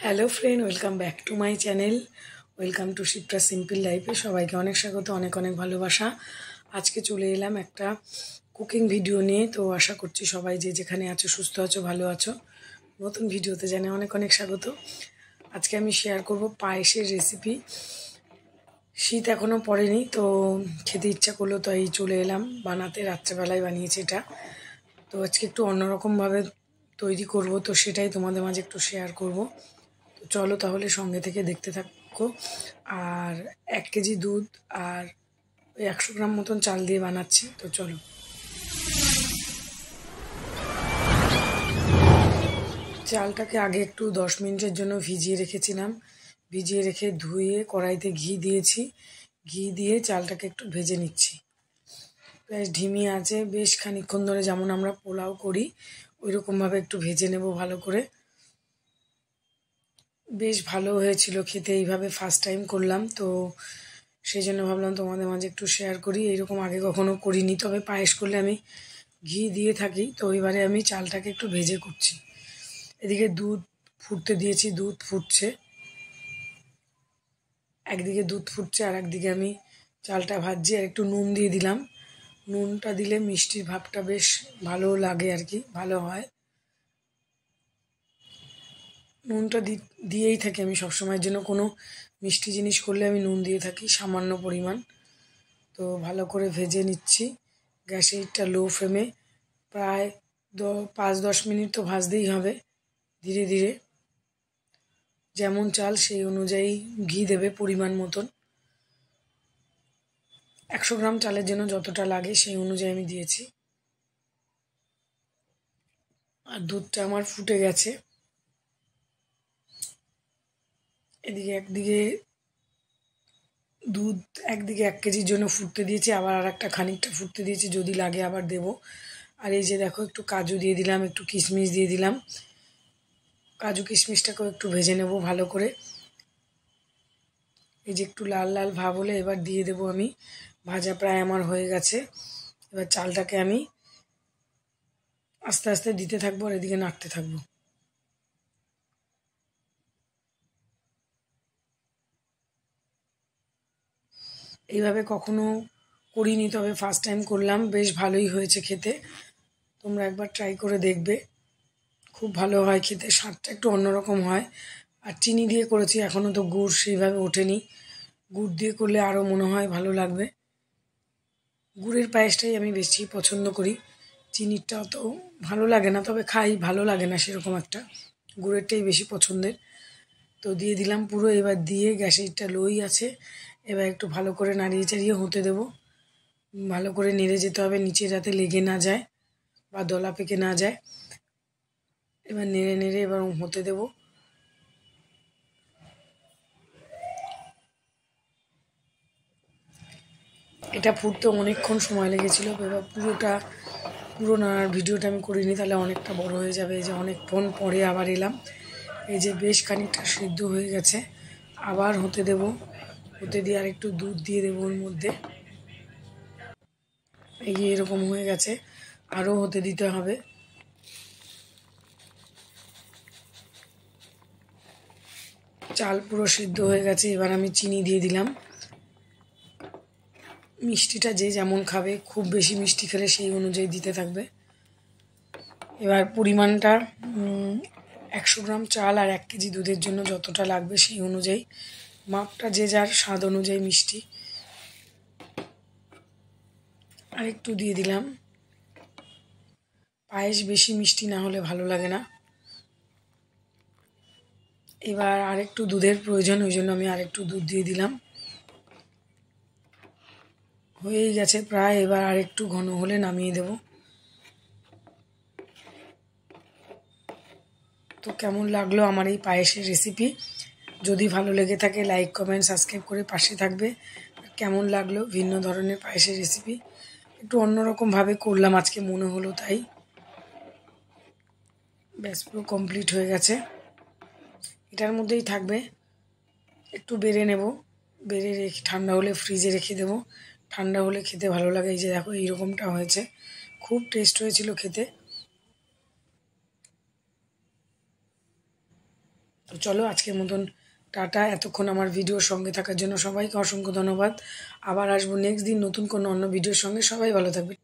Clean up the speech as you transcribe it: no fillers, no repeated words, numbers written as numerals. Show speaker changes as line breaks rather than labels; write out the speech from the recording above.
Hello friend, welcome back to my channel. Welcome to Shipra simple লাইফে। সবাইকে অনেক স্বাগত, অনেক অনেক ভালোবাসা। আজকে চলে এলাম একটা কুকিং ভিডিও নিয়ে। তো আশা করছি সবাই যে যেখানে আছো সুস্থ আছো, ভালো আছো। নতুন ভিডিওতে জানাই অনেক অনেক স্বাগত। আজকে আমি শেয়ার করব পায়েসের রেসিপি। শীত এখনও পড়েনি, তো খেতে ইচ্ছা করলো, তাই চলে এলাম বানাতে। রাত্রেবেলায় বানিয়েছি এটা। তো আজকে একটু অন্যরকমভাবে তৈরি করব, তো সেটাই তোমাদের মাঝে একটু শেয়ার করব। তো চলো তাহলে সঙ্গে থেকে দেখতে থাকো। আর 1 কেজি দুধ আর 100 গ্রাম মতন চাল দিয়ে বানাচ্ছি। তো চলো। চালটাকে আগে একটু 10 মিনিটের জন্য ভিজিয়ে রেখেছিলাম। ভিজিয়ে রেখে ধুয়ে কড়াইতে ঘি দিয়েছি। ঘি দিয়ে চালটাকে একটু ভেজে নিচ্ছি। বেশ ধিমি আছে, বেশ খানিকক্ষণ ধরে, যেমন আমরা পোলাও করি ওই রকমভাবে একটু ভেজে নেব ভালো করে। বেশ ভালো হয়েছিল খেতে, এইভাবে ফার্স্ট টাইম করলাম, তো সেই জন্য ভাবলাম তোমাদের মাঝে একটু শেয়ার করি। এইরকম আগে কখনো করিনি, তবে পায়েস করলে আমি ঘি দিয়ে থাকি। তো এবারে আমি চালটাকে একটু ভেজে করছি। এদিকে দুধ ফুটতে দিয়েছি, দুধ ফুটছে। একদিকে দুধ ফুটছে আর একদিকে আমি চালটা ভাজছি। আর একটু নুন দিয়ে দিলাম। নুনটা দিলে মিষ্টির ভাবটা বেশ ভালো লাগে আর কি, ভালো হয়। নুনটা দিয়েই থাকি আমি সবসময়ের জন্য। কোনো মিষ্টি জিনিস করলে আমি নুন দিয়ে থাকি সামান্য পরিমাণ। তো ভালো করে ভেজে নিচ্ছি। গ্যাসেরটা লো ফ্লেমে প্রায় 5-10 মিনিট তো ভাজতেই হবে ধীরে ধীরে। যেমন চাল সেই অনুযায়ী ঘি দেবে পরিমাণ মতন। 100 গ্রাম চালের জন্য যতটা লাগে সেই অনুযায়ী আমি দিয়েছি। আর দুধটা আমার ফুটে গেছে। একদিকে দুধ 1 কেজির জন্য ফুটতে দিয়েছি, আবার আর একটা খানিকটা ফুটতে দিয়েছি, যদি লাগে আবার দেব। আর এই যে দেখো, একটু কাজু দিয়ে দিলাম, একটু কিশমিশ দিয়ে দিলাম। কাজু কিশমিশটাকেও একটু ভেজে নেব ভালো করে। এই যে একটু লাল লাল ভাব হলে এবার দিয়ে দেব আমি। ভাজা প্রায় আমার হয়ে গেছে। এবার চালটাকে আমি আস্তে আস্তে দিতে থাকবো আর এদিকে নাড়তে থাকবো। এইভাবে কখনো করিনি, তবে ফার্স্ট টাইম করলাম, বেশ ভালোই হয়েছে খেতে। তোমরা একবার ট্রাই করে দেখবে, খুব ভালো হয় খেতে, স্বাদটা একটু অন্যরকম হয়। আর চিনি দিয়ে করেছি, এখনও তো গুড় সেইভাবে ওঠেনি। গুড় দিয়ে করলে আরও মনে হয় ভালো লাগবে। গুড়ের পায়েসটাই আমি বেশি পছন্দ করি। চিনিরটা অত ভালো লাগে না, তবে খাই, ভালো লাগে না সেরকম একটা। গুড়েরটাই বেশি পছন্দের। তো দিয়ে দিলাম পুরো। এবার দিয়ে গ্যাসেরটা লোই আছে। এবার একটু ভালো করে নাড়িয়ে চাড়িয়ে হতে দেবো। ভালো করে নেড়ে যেতে হবে, নিচে যাতে লেগে না যায় বা দলা পেকে না যায়। এবার নেড়ে নেড়ে এবার হতে দেবো। এটা ফুটতে অনেকক্ষণ সময় লেগেছিল। এবার পুরো নাড়ার ভিডিওটা আমি করিনি, তাহলে অনেকটা বড় হয়ে যাবে। এই যে অনেকক্ষণ পরে আবার এলাম। এই যে বেশ খানিকটা সিদ্ধ হয়ে গেছে। আবার হতে দেব। হতে দিয়ে আর একটু দুধ দিয়ে দেবো ওর মধ্যে। এই যে এরকম হয়ে গেছে, আরও হতে দিতে হবে। চাল পুরো সিদ্ধ হয়ে গেছে। এবার আমি চিনি দিয়ে দিলাম। মিষ্টিটা যে যেমন খাবে, খুব বেশি মিষ্টি খেলে সেই অনুযায়ী দিতে থাকবে। এবার পরিমাণটা 100 গ্রাম চাল আর 1 কেজি দুধের জন্য যতটা লাগবে সেই অনুযায়ী মাপটা যে যার স্বাদ অনুযায়ী মিষ্টি আর একটু দিয়ে দিলাম। পায়েস বেশি মিষ্টি না হলে ভালো লাগে না। এবার আরেকটু দুধের প্রয়োজন, ওই জন্য আমি আরেকটু দুধ দিয়ে দিলাম। হয়েই গেছে প্রায়। এবার আরেকটু ঘন হলে নামিয়ে দেব। তো কেমন লাগলো আমার এই পায়েসের রেসিপি? যদি ভালো লেগে থাকে লাইক কমেন্ট সাবস্ক্রাইব করে পাশে থাকবে। আর কেমন লাগলো ভিন্ন ধরনের পায়েসের রেসিপি? একটু অন্যরকমভাবে করলাম আজকে, মনে হলো তাই। ব্যাস পুরো কমপ্লিট হয়ে গেছে। এটার মধ্যেই থাকবে। একটু বেড়ে নেব, বেড়ে রেখে ঠান্ডা হলে ফ্রিজে রেখে দেবো। ঠান্ডা হলে খেতে ভালো লাগে। এই যে দেখো এইরকমটা হয়েছে, খুব টেস্ট হয়েছিল খেতে। তো চলো আজকের মতন টাটা। এতক্ষণ আমার ভিডিওর সঙ্গে থাকার জন্য সবাইকে অসংখ্য ধন্যবাদ। আবার আসবো নেক্সট দিন নতুন কোনো অন্য ভিডিওর সঙ্গে। সবাই ভালো থাকবে।